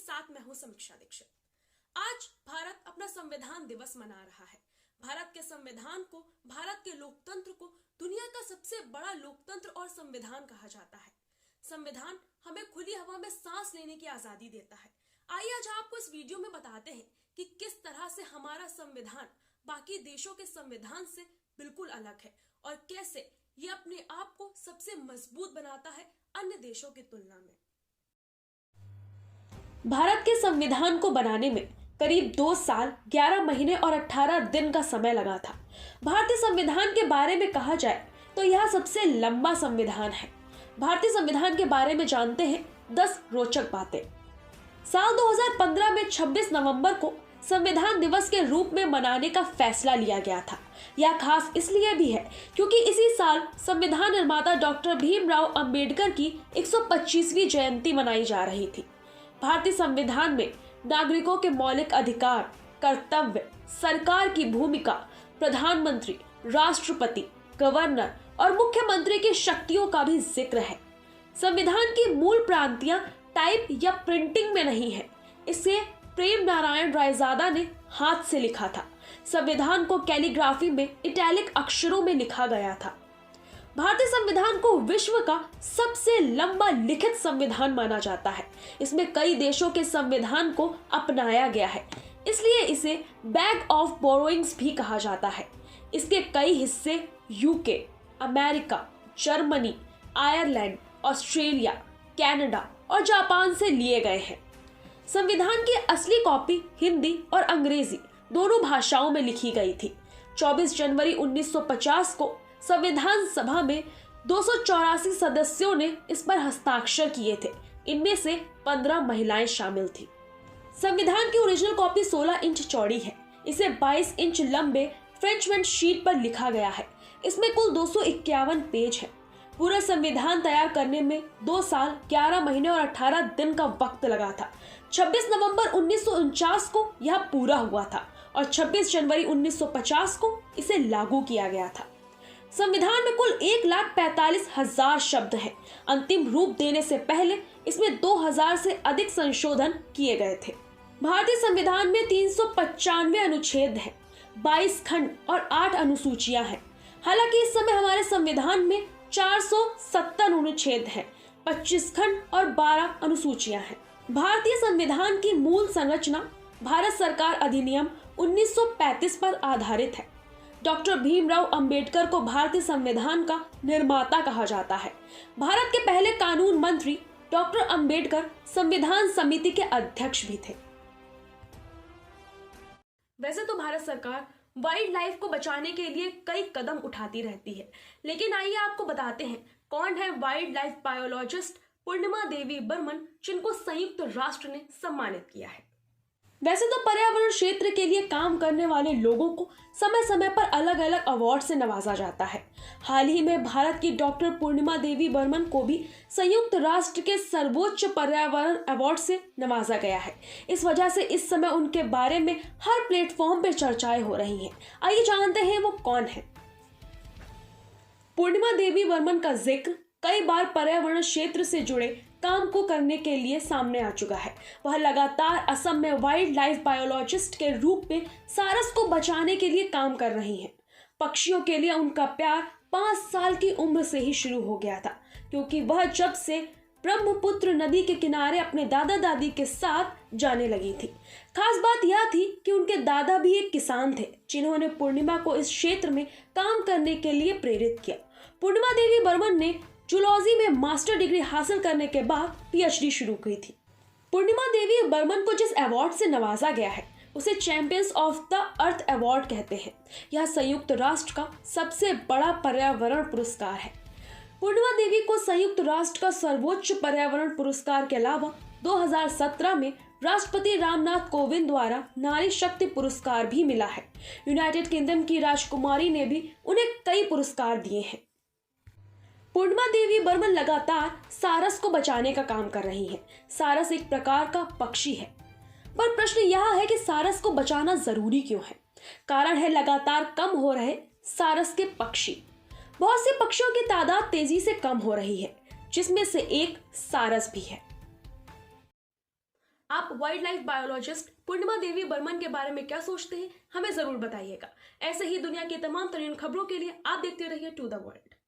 साथ मैं हूं समीक्षा दीक्षित। आज भारत अपना संविधान दिवस मना रहा है। भारत के संविधान को, भारत के लोकतंत्र को दुनिया का सबसे बड़ा लोकतंत्र और संविधान कहा जाता है। संविधान हमें खुली हवा में सांस लेने की आजादी देता है। आइए आज आपको इस वीडियो में बताते हैं कि किस तरह से हमारा संविधान बाकी देशों के संविधान से बिल्कुल अलग है और कैसे ये अपने आप को सबसे मजबूत बनाता है अन्य देशों की तुलना में। भारत के संविधान को बनाने में करीब 2 साल 11 महीने और 18 दिन का समय लगा था। भारतीय संविधान के बारे में कहा जाए तो यह सबसे लंबा संविधान है। भारतीय संविधान के बारे में जानते हैं 10 रोचक बातें। साल 2015 में 26 नवंबर को संविधान दिवस के रूप में मनाने का फैसला लिया गया था। यह खास इसलिए भी है क्योंकि इसी साल संविधान निर्माता डॉक्टर भीमराव अंबेडकर की 125वीं जयंती मनाई जा रही थी। भारतीय संविधान में नागरिकों के मौलिक अधिकार, कर्तव्य, सरकार की भूमिका, प्रधानमंत्री, राष्ट्रपति, गवर्नर और मुख्यमंत्री की शक्तियों का भी जिक्र है। संविधान की मूल प्रांतियां टाइप या प्रिंटिंग में नहीं है। इसे प्रेम नारायण रायजादा ने हाथ से लिखा था। संविधान को कैलीग्राफी में इटैलिक अक्षरों में लिखा गया था। भारतीय संविधान को विश्व का सबसे लंबा लिखित संविधान माना जाता है। इसमें कई देशों के संविधान को अपनाया गया है, इसलिए इसे बैग ऑफ बोरोइंग्स भी कहा जाता है। इसके कई हिस्से UK, America, Germany, Ireland, Australia, Canada और जापान से लिए गए हैं। संविधान की असली कॉपी हिंदी और अंग्रेजी दोनों भाषाओं में लिखी गई थी। 24 जनवरी 1950 को संविधान सभा में 284 सदस्यों ने इस पर हस्ताक्षर किए थे। इनमें से 15 महिलाएं शामिल थी। संविधान की ओरिजिनल कॉपी 16 इंच चौड़ी है। इसे 22 इंच लंबे फ्रेंचमेंट शीट पर लिखा गया है। इसमें कुल 251 पेज है। पूरा संविधान तैयार करने में 2 साल 11 महीने और 18 दिन का वक्त लगा था। 26 नवंबर 1949 को यह पूरा हुआ था और 26 जनवरी 1950 को इसे लागू किया गया था। संविधान में कुल 1,45,000 शब्द हैं। अंतिम रूप देने से पहले इसमें 2000 से अधिक संशोधन किए गए थे। भारतीय संविधान में 395 अनुच्छेद हैं, 22 खंड और 8 अनुसूचियां हैं। हालांकि इस समय हमारे संविधान में 470 अनुच्छेद हैं, 25 खंड और 12 अनुसूचियां हैं। भारतीय संविधान की मूल संरचना भारत सरकार अधिनियम 1935 पर आधारित है। डॉक्टर भीमराव अंबेडकर को भारतीय संविधान का निर्माता कहा जाता है। भारत के पहले कानून मंत्री डॉक्टर अंबेडकर संविधान समिति के अध्यक्ष भी थे। वैसे तो भारत सरकार वाइल्ड लाइफ को बचाने के लिए कई कदम उठाती रहती है, लेकिन आइए आपको बताते हैं कौन है वाइल्ड लाइफ बायोलॉजिस्ट पूर्णिमा देवी बर्मन, जिनको संयुक्त राष्ट्र ने सम्मानित किया है। वैसे तो पर्यावरण क्षेत्र के लिए काम करने वाले लोगों को समय समय पर अलग अलग अवार्ड से नवाजा जाता है। हाल ही में भारत की डॉक्टर पूर्णिमा देवी बर्मन को भी संयुक्त राष्ट्र के सर्वोच्च पर्यावरण अवार्ड से नवाजा गया है। इस वजह से इस समय उनके बारे में हर प्लेटफॉर्म पर चर्चाएं हो रही हैं। आइए जानते हैं वो कौन है। पूर्णिमा देवी बर्मन का जिक्र कई बार पर्यावरण क्षेत्र से जुड़े काम को करने के लिए सामने आ चुका है। वह लगातार असम में वाइल्ड लाइफ बायोलॉजिस्ट के रूप में सारस को बचाने के लिए काम कर रही हैं। पक्षियों के लिए उनका प्यार 5 साल की उम्र से ही शुरू हो गया था, क्योंकि वह जब से ब्रह्मपुत्र नदी के किनारे अपने दादा दादी के साथ जाने लगी थी। खास बात यह थी कि उनके दादा भी एक किसान थे, जिन्होंने पूर्णिमा को इस क्षेत्र में काम करने के लिए प्रेरित किया। पूर्णिमा देवी बर्मन ने जूलॉजी में मास्टर डिग्री हासिल करने के बाद पीएचडी शुरू की थी। पूर्णिमा देवी बर्मन को जिस अवार्ड से नवाजा गया है उसे champions of the earth award कहते हैं। यह संयुक्त राष्ट्र का सबसे बड़ा पर्यावरण पुरस्कार है। पूर्णिमा देवी को संयुक्त राष्ट्र का सर्वोच्च पर्यावरण पुरस्कार के अलावा 2017 में राष्ट्रपति रामनाथ कोविंद द्वारा नारी शक्ति पुरस्कार भी मिला है। यूनाइटेड किंगडम की राजकुमारी ने भी उन्हें कई पुरस्कार दिए हैं। पूर्णिमा देवी बर्मन लगातार सारस को बचाने का काम कर रही है। सारस एक प्रकार का पक्षी है, पर प्रश्न यह है कि सारस को बचाना जरूरी क्यों है। कारण है लगातार कम हो रहे सारस के पक्षी। बहुत से पक्षियों की तादाद तेजी से कम हो रही है, जिसमें से एक सारस भी है। आप वाइल्ड लाइफ बायोलॉजिस्ट पूर्णिमा देवी बर्मन के बारे में क्या सोचते हैं, हमें जरूर बताइएगा। ऐसे ही दुनिया की तमाम तरीन खबरों के लिए आप देखते रहिए टू द वर्ल्ड।